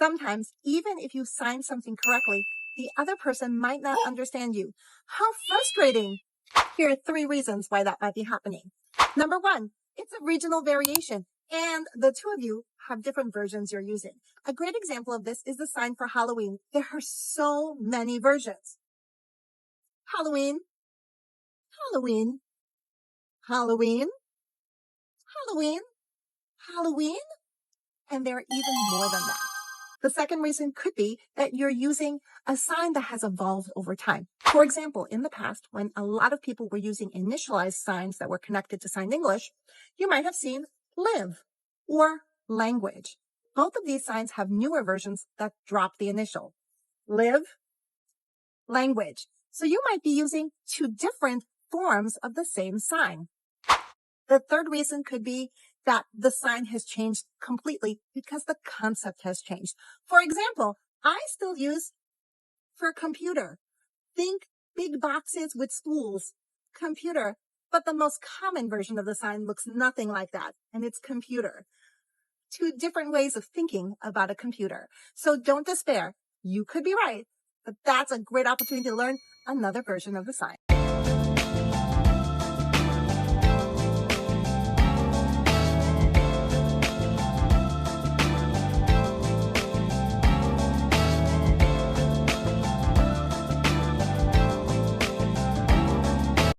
Sometimes, even if you sign something correctly, the other person might not understand you. How frustrating! Here are 3 reasons why that might be happening. Number 1, it's a regional variation, and the two of you have different versions you're using. A great example of this is the sign for Halloween. There are so many versions. Halloween, Halloween, Halloween, Halloween, Halloween, and there are even more than that. The second reason could be that you're using a sign that has evolved over time. For example, in the past, when a lot of people were using initialized signs that were connected to signed English, you might have seen live or language. Both of these signs have newer versions that drop the initial. Live, language. So you might be using 2 different forms of the same sign. The third reason could be that the sign has changed completely because the concept has changed. For example, I still use for computer. Think big boxes with spools, computer. But the most common version of the sign looks nothing like that, and it's computer. 2 different ways of thinking about a computer. So don't despair. You could be right, but that's a great opportunity to learn another version of the sign.